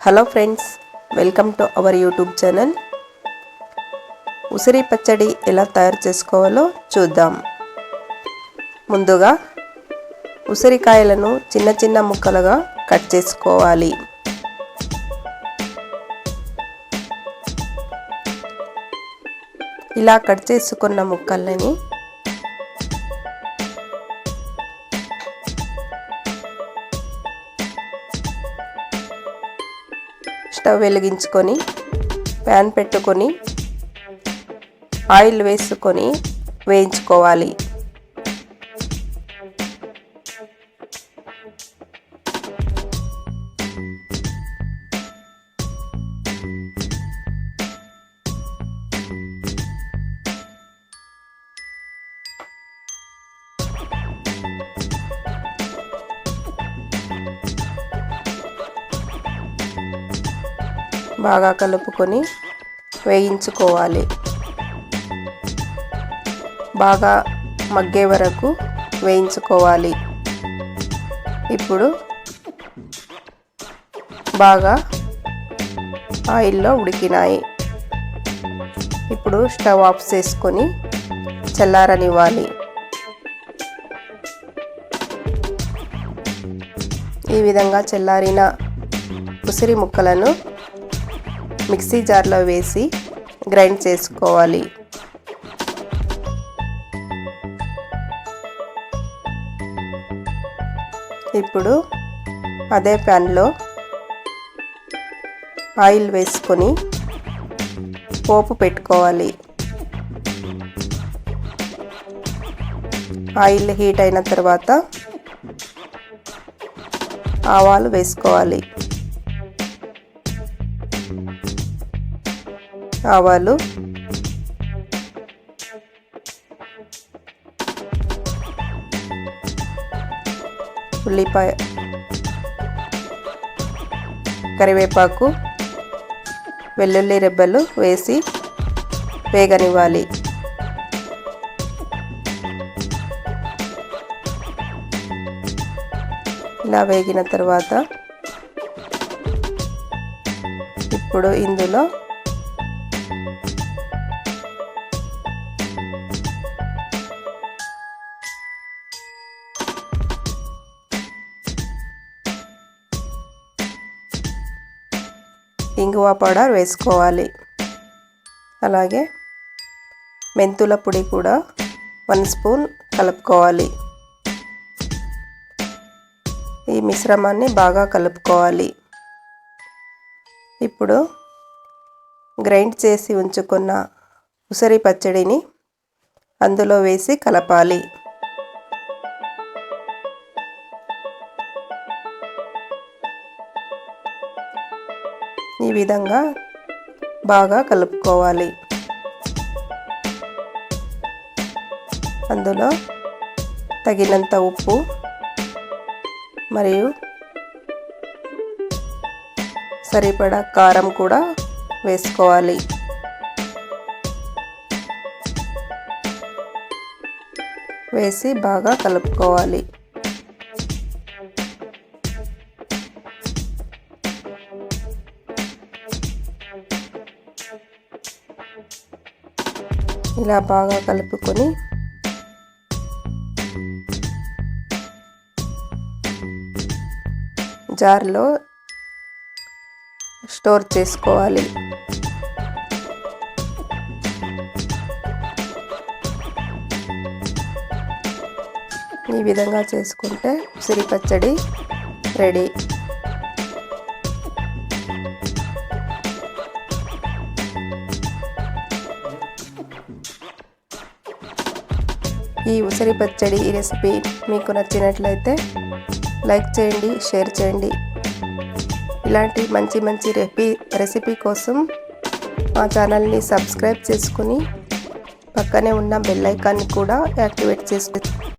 Hello friends, welcome to our YouTube channel. ఉసిరి పచ్చడి ఎలా తయారు చేసుకోవాలో చూద్దాం. ముందుగా ఉసిరికాయలను చిన్న చిన్న ముక్కలుగా కట్ చేసుకోవాలి. ఇలా కట్ చేసుకున్న ముక్కలని స్టవ్ వెలిగించుకొని ప్యాన్ పెట్టుకొని ఆయిల్ వేసుకొని వేయించుకోవాలి. బాగా కలుపుకొని వేయించుకోవాలి. బాగా మగ్గే వరకు వేయించుకోవాలి. ఇప్పుడు బాగా ఆయిల్లో ఉడికినాయి. ఇప్పుడు స్టవ్ ఆఫ్ చేసుకొని చల్లారనివ్వాలి. ఈ విధంగా చల్లారిన ఉసిరి ముక్కలను మిక్సీ జార్లో వేసి గ్రైండ్ చేసుకోవాలి. ఇప్పుడు అదే ప్యాన్లో ఆయిల్ వేసుకొని పోపు పెట్టుకోవాలి. ఆయిల్ హీట్ అయిన తర్వాత ఆవాలు వేసుకోవాలి. ఆవాలు, ఉల్లిపాయ, కరివేపాకు, వెల్లుల్లి రెబ్బలు వేసి వేగనివ్వాలి. ఇలా వేగిన తర్వాత ఇప్పుడు ఇందులో ఇంగువ పౌడర్ వేసుకోవాలి. అలాగే మెంతుల పొడి కూడా 1 స్పూన్ కలుపుకోవాలి. ఈ మిశ్రమాన్ని బాగా కలుపుకోవాలి. ఇప్పుడు గ్రైండ్ చేసి ఉంచుకున్న ఉసిరి పచ్చడిని అందులో వేసి కలపాలి. ఈ విధంగా బాగా కలుపుకోవాలి. అందులో తగినంత ఉప్పు మరియు సరిపడా కారం కూడా వేసుకోవాలి. వేసి బాగా కలుపుకోవాలి. ఇలా బాగా కలుపుకొని జార్లో స్టోర్ చేసుకోవాలి. ఈ విధంగా చేసుకుంటే ఉసిరి పచ్చడి రెడీ. ఈ ఉసిరి పచ్చడి ఈ రెసిపీ మీకు నచ్చినట్లయితే లైక్ చేయండి, షేర్ చేయండి. ఇలాంటి మంచి రెసిపీ కోసం మా ఛానల్ని సబ్స్క్రైబ్ చేసుకుని పక్కనే ఉన్న బెల్ ఐకాన్ని కూడా యాక్టివేట్ చేసుకోండి.